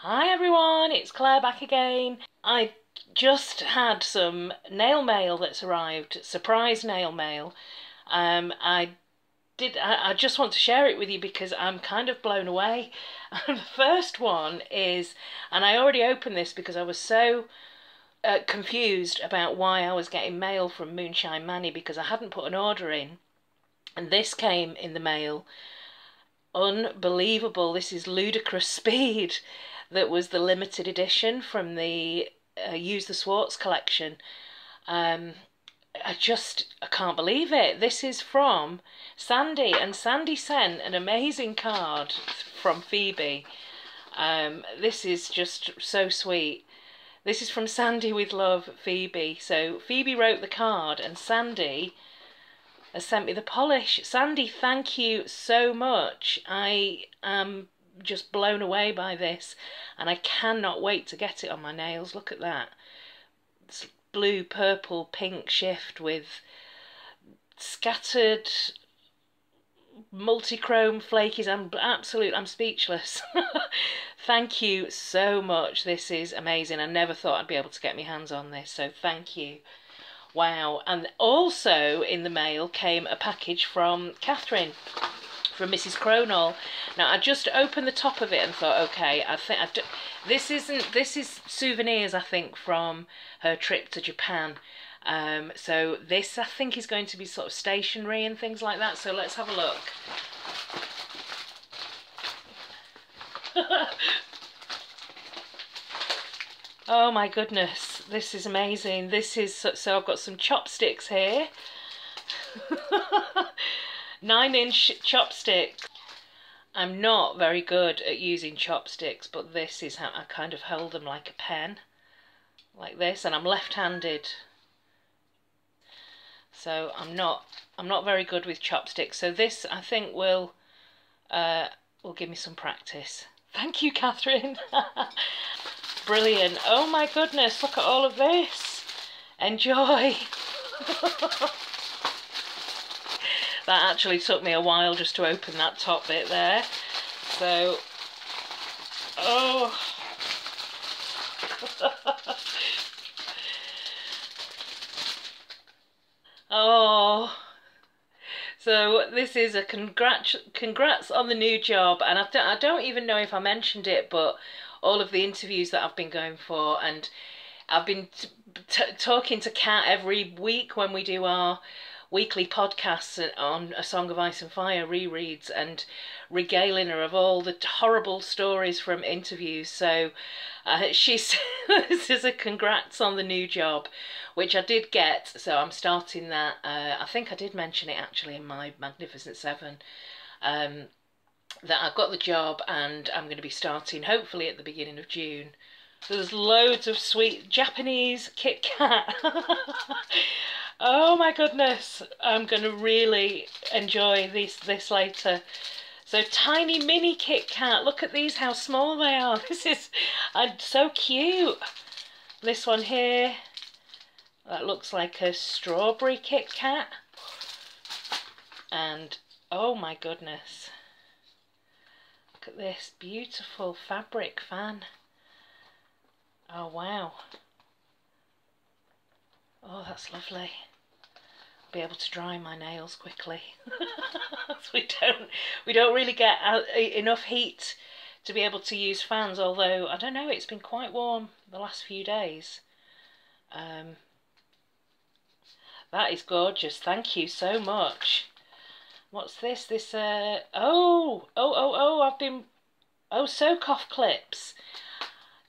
Hi everyone, it's Claire back again. I just had some nail mail that's arrived, surprise nail mail. I just want to share it with you because I'm kind of blown away. And the first one is, and I already opened this because I was so confused about why I was getting mail from Moonshine Manny because I hadn't put an order in. And this came in the mail. Unbelievable. This is ludicrous speed. That was the limited edition from the Use the Swartz collection. Um, I can't believe it. This is from Sandi, and Sandi sent an amazing card from Phoebe. This is just so sweet. This is from Sandi with love, Phoebe. So Phoebe wrote the card, and Sandi has sent me the polish. Sandi, thank you so much. I am just blown away by this, and I cannot wait to get it on my nails. Look at that. It's blue, purple, pink shift with scattered multichrome flakies. I'm speechless. Thank you so much. This is amazing. I never thought I'd be able to get my hands on this, so thank you. Wow. And also in the mail came a package from Catherine, from Mrs. Cronall. Now I just opened the top of it and thought, okay, this is souvenirs, I think, from her trip to Japan. So this, I think, is going to be sort of stationery and things like that. So let's have a look. Oh my goodness, this is amazing. This is, so I've got some chopsticks here. 9-inch chopsticks. I'm not very good at using chopsticks, but this is how I kind of hold them like a pen, like this, and I'm left-handed. So I'm not very good with chopsticks. So this, I think, will give me some practice. Thank you, Catherine. Brilliant. Oh my goodness, look at all of this. Enjoy. That actually took me a while just to open that top bit there. So, oh. Oh. So this is a congrats on the new job, and I don't even know if I mentioned it, but all of the interviews that I've been going for, and I've been talking to Kat every week when we do our weekly podcasts on A Song of Ice and Fire rereads, and regaling her of all the horrible stories from interviews. So she this is a congrats on the new job, which I did get. So I'm starting that. I think I did mention it actually in my Magnificent Seven, that I've got the job and I'm going to be starting hopefully at the beginning of June. So there's loads of sweet Japanese Kit Kat. Oh my goodness, I'm going to really enjoy this later. So tiny mini Kit Kat, look at these, how small they are. This is so cute. This one here, that looks like a strawberry Kit Kat. And oh my goodness, look at this beautiful fabric fan. Oh wow. Oh, that's lovely. I'll be able to dry my nails quickly. So we don't really get enough heat to be able to use fans, although I don't know, it's been quite warm the last few days. That is gorgeous. Thank you so much. What's this? This soak off clips.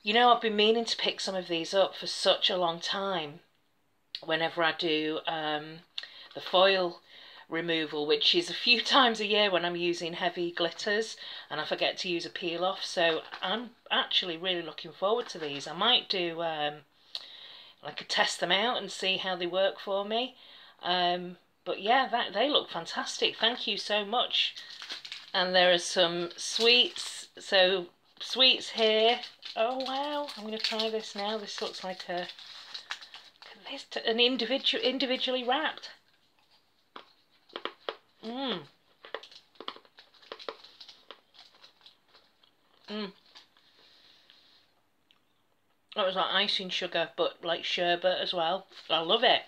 You know, I've been meaning to pick some of these up for such a long time. Whenever I do the foil removal, which is a few times a year when I'm using heavy glitters and I forget to use a peel off. So I'm actually really looking forward to these. I might do like test them out and see how they work for me. But yeah, they look fantastic. Thank you so much. And there are some sweets. So sweets here. Oh wow, I'm going to try this now. This looks like an individually wrapped. That was like icing sugar, but like sherbet as well. I love it.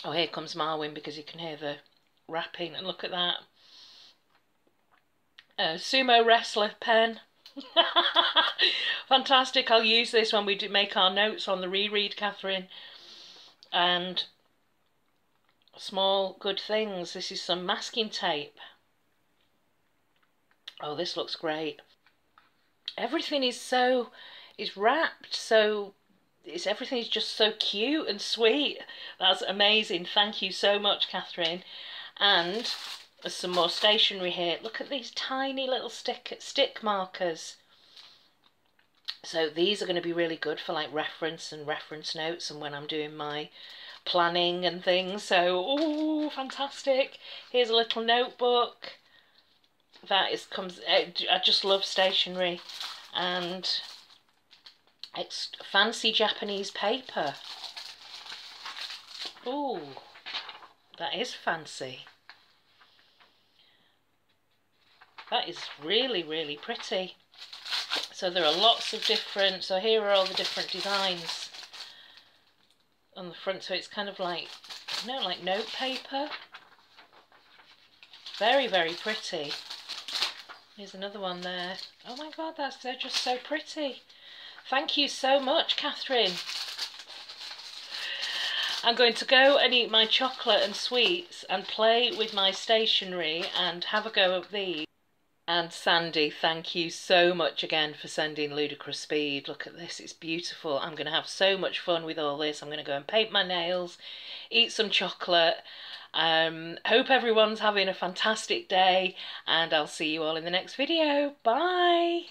Oh, here comes Marwin because you can hear the rapping. And look at that. Sumo wrestler pen. Fantastic. I'll use this when we do make our notes on the reread, Catherine. And small good things. This is some masking tape. Oh, this looks great. Everything is wrapped, so everything is just so cute and sweet. That's amazing. Thank you so much, Catherine. And there's some more stationery here. Look at these tiny little stick markers. So these are going to be really good for like reference notes and when I'm doing my planning and things. So, oh, fantastic. Here's a little notebook. I just love stationery. And it's fancy Japanese paper. Oh, that is fancy. That is really, really pretty. So there are lots of different, so here are all the different designs on the front. So it's kind of like, you know, like note paper. Very, very pretty. Here's another one there. Oh my God, they're just so pretty. Thank you so much, Catherine. I'm going to go and eat my chocolate and sweets and play with my stationery and have a go at these. And Sandy, thank you so much again for sending Ludicrous Speed. Look at this, it's beautiful. I'm going to have so much fun with all this. I'm going to go and paint my nails, eat some chocolate. Hope everyone's having a fantastic day, and I'll see you all in the next video. Bye!